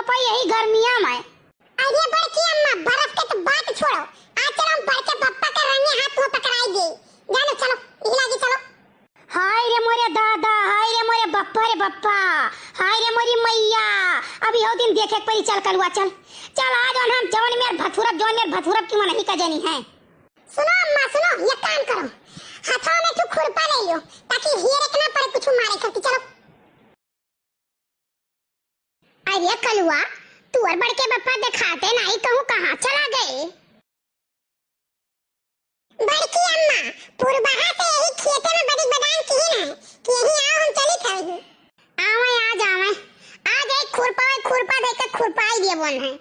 पपा यही गर्मियां में। अरे बड़की अम्मा बर्फ के तो बात छोड़ो, आज चलो हम बड़के पप्पा का रंगे हाथ में पकड़ाएंगे। जानो चलो, इलागी चलो। हाय रे मोरे दादा, हाय रे मोरे बप्पा रे बप्पा, हाय रे मोरी मैया। अभी हो दिन देखे परी चल कलुआ चल चल आज हम जवन में भथुरब की मन ही का जानी है। सुनो अम्मा सुनो, ये काम करो, हाथों में तू खुरपा ले लो ताकि हीरे के ना पर कुछ मारे करती। चलो अरे कलुआ तू और बड़के बप्पा दिखाते नहीं कहूँ कहाँ चला गए। बड़की अम्मा पूर्वाहा से यही खेते में बड़ी बदान की है कि यही आओ हम चली थे। आवे आज एक खुरपा देकर खुरपाई दिए बोल है।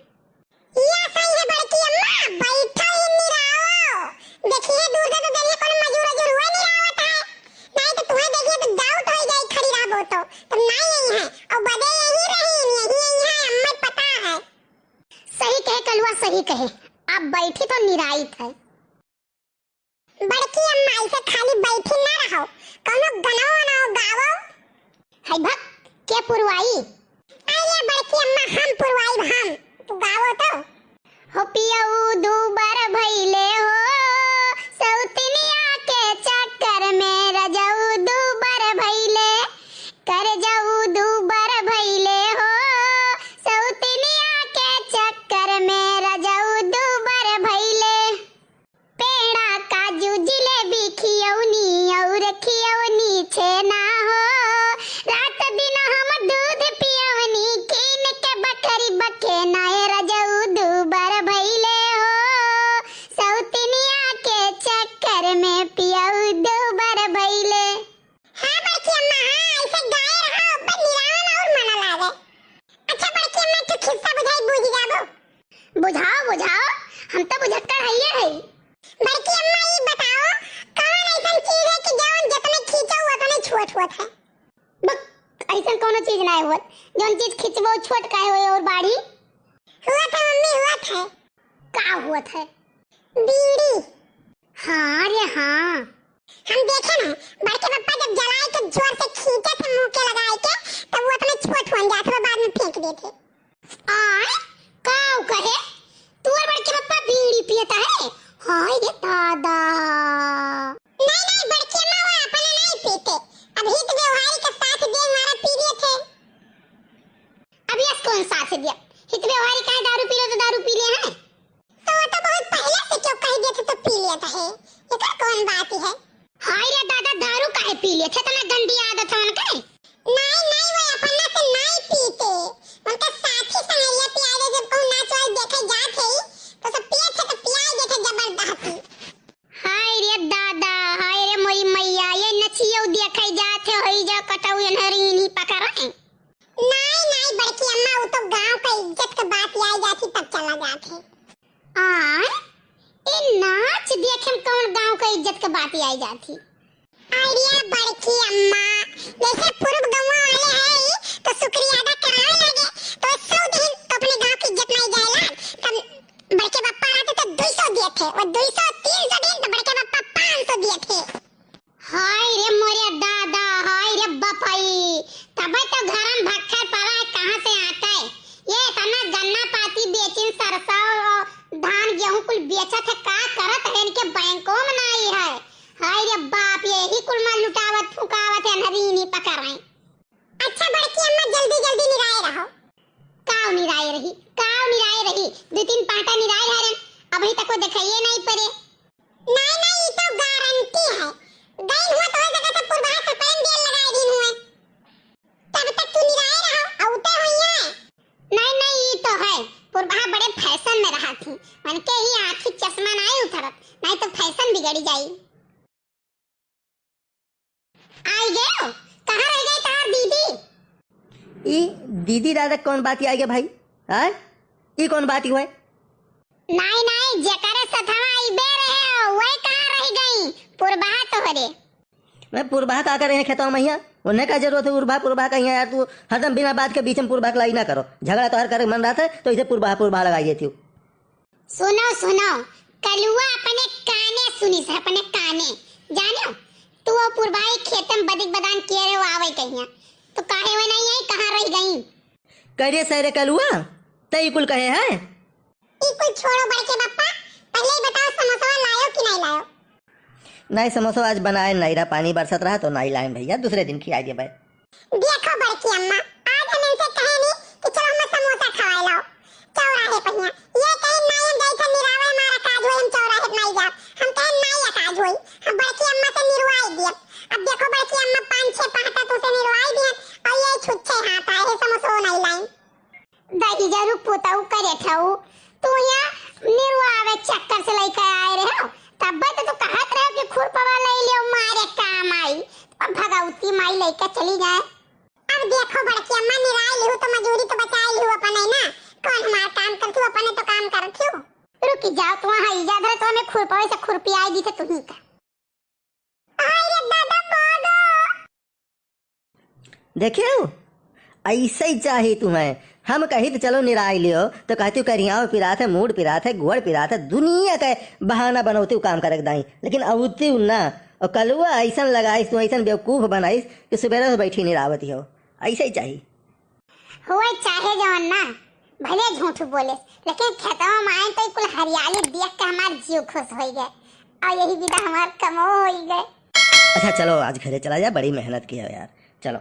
ये सही है बड़की अम्मा, बैठो इन्हीं रहो। देखिए दूर से तो देखिए कोई मजूर हुआ नहीं आवत है, नहीं तो तुम्हें देखिए तो डाउट हो जाए खड़ी रहो तो नहीं यही है और बदे यही रही यही है अम्मा पता है। सही कहे कलुआ सही कहे, आप बैठी तो निराइत है। बड़की अम्मा इसे खाली बैठी ना रहो, कोनो गनो गावो। हाय भक के पुरवाई। अरे बड़की अम्मा हम पुरवाई हम, तू गावो तो। हो पियऊ दुबर भइले हो सौतनिया के चक्कर में रजऊ दुबर भइले, कर जाऊ दुबर भइले हो सौतनिया के चक्कर में रजऊ दुबर भइले। पेड़ा काजू जिलेबी खियौनी और खियौनी छेना हो, रात दिन हम दूध पियौनी कीन के बकरी बकेना रजऊ दुबर भइले हो सौतनिया के चक्कर में पियऊ दुबर भइले। हां बड़की अम्मा हां ऐसे गाए रहो पर निरावन और मना लागे। अच्छा बड़की अम्मा तो खिस्सा बुझाई बुझ जाबो। बुझाओ हम तो बुझक्कर हइए है। बड़की अम्मा ये बताओ कौन ऐसा चीज है कि जौन जितने खींचो उतने छोट है। बक ऐसा कोनो चीज ना होत जौन चीज खींचबो छोट काहे होए और बाड़ी हुआ था मम्मी हुआ था। का हुआ था? बीड़ी। हां रे हां हम देखे ना बड़के पप्पा जब जलाए तो जोर से खींचे थे मुंह के लगाए के तब वो अपने छोट हो जाते थे बाद में फेंक देते। आय काऊ कहे तू और बड़के पप्पा बीड़ी पीता है? हाय रे दादा। नहीं बड़के अम्मा वो अपने नहीं पीते, अब हित व्यवहारी के साथ दे हमारा पी रहे थे। अब यस कौन साथ दिया? हित व्यवहारी का दारू पी लो तो दारू पी ले हैं तो वो तो बहुत पहले से क्यों कह देते तो पी लेता है, ये तो कौन बात है। हाय रे दादा दारू काहे पी ले थे? तना गंदी आदत है उनके। नहीं वो अपना से नहीं पीते, उनका साथी सहेलिया पिया दे जब कहूं नाच वाच देखे जात है तो सब पिए थे तो पिया देते जबरदस्ती। हाय रे दादा हाय रे मोरी मैया ये नचियो देखे जात है होई जा कटाऊ नहरी नहीं पकड़ है। नहीं बड़की अम्मा वो तो गांव का इज्जत का बात आई जाती तब चला जाते। ए नाच देखे में कौन गांव का इज्जत का बात आई जाती। अरे बड़की अम्मा जैसे पूर्व गांव वाले हैं तो शुक्रिया अदा कराने लगे तो 100 दिन तो अपने गांव की इज्जत नहीं जाएगा। तब बड़के पप्पा आते तो 200 दिए थे और 200 300 दिन तो बड़के पप्पा 500 दिए थे। हाय रे मोरे दादा हाय रे बपाई तब तो घर में भक्खर पड़ा है कहां से आता है। ये तना गन्ना पाती बेचिन सरसों धान गेहूं कुल बेचा थे का करत है इनके बैंकों में नहीं है। हाय रे बाप यही कुल में लुटावत फुकावत है नरी नहीं पकड़ रहे। अच्छा बड़की अम्मा जल्दी निराए रहो। काऊ निराए रही 2-3 पाटा निराए हरन अभी तक वो दिखाइए नहीं पड़े। नहीं ये तो गारंटी है गई हुआ तो जगह से पूर्वाहा से पेन देल लगाए दिन हुए तब तक तू निराए रहो औते होइए। नहीं ये तो है पूर्वाहा बड़े फैशन में रहा थी मन के ही आंखी चश्मा नहीं उतरत नहीं तो फैशन बिगड़ जाई। आई गयो कहां रह गई तार दीदी? ई दीदी दादा कौन बात आई गए भाई? हां ई कौन बात हुई? नहीं जकरे सथवा आई बे रहे ओए कहां रह गई? पूर्वाहा तो हरे मैं पूर्वाहा का कर रहे खेतों में यहाँ उन्हें क्या जरूरत है पूर्वाहा का यार तू हरदम बिना बात के बीच में पूर्वाहा लाई ना करो। झगड़ा तो हर कर मन रहा था तो इसे पूर्वाहा लगाई थी। सुनो कलुआ अपने काने सुनी से अपने काने जानो तू वो पूर्वाहा खेतम बदिक बदान किए रे आवे कहिया तो काहे वे नहीं आई कहां रह गई? करे सरे कलुआ तई कुल कहे हैं। ई कुल छोड़ो बड़के बप्पा, पहले ही बताओ समोसा लायो कि नहीं लायो? नहीं समोसा आज बनाए नहीं रहा, पानी बरसत रहा तो नहीं लाए भैया, दूसरे दिन खिला दिया भाई। देखो बड़की अम्मा, आज हम इनसे कहे नहीं कि चलो हमें समोसा खवाए लाओ चौराहे पर यहाँ। ये कहे नहीं हम गई थे निरावे मारा काज होई, हम चौराहे नहीं जा। हम कहे नहीं काज होई, हम बड़की अम्मा से निरवाई दिए। अब देखो बड़की अम्मा 5-6 पाटा तो से निरवाई दिए और ये छुच्छे हाथ आए समोसा नहीं लाई। दादी जरूर पोताऊ करे ठाऊ, तू यहाँ निरवावे चक्कर से लेके आए रहे हो, तब तो कहत रहे कि खुरपवा ले लियो मारे काम आई, अब भगाउती माई लेके चली जाए। अब देखो बड़की अम्मा निराई लिहू तो मजूरी तो बचाई लिहू अपने ना, कौन हमारा काम करती अपने तो काम करती हो। रुकी जाओ तो वहाँ इजाद है तो हमें खुरपवे से खुरपी आई दी थे तुम्ही का। अरे दादा भागो। देखे हो ऐसे ही चाहिए तुम्हें। हम कही तो चलो निराई लियो तो कहती करियाओ पिरात है, मूड पिरात है, गुड़ पिरात है, दुनिया का बहाना बनौती काम करे दाई, लेकिन अवती ना। और कलुआ ऐसा लगाइस तू, ऐसा बेवकूफ बनाइस कि सुबह से बैठी निरावती हो। ऐसे ही चाहिए हुए चाहे जवन ना भले झूठ बोले, लेकिन खेतवा में आए तो कुल हरियाली देख के हमार जीव खुश हो गए और यही विदा हमार कमो हो गए। अच्छा चलो आज घरे चला जा, बड़ी मेहनत की है यार, चलो।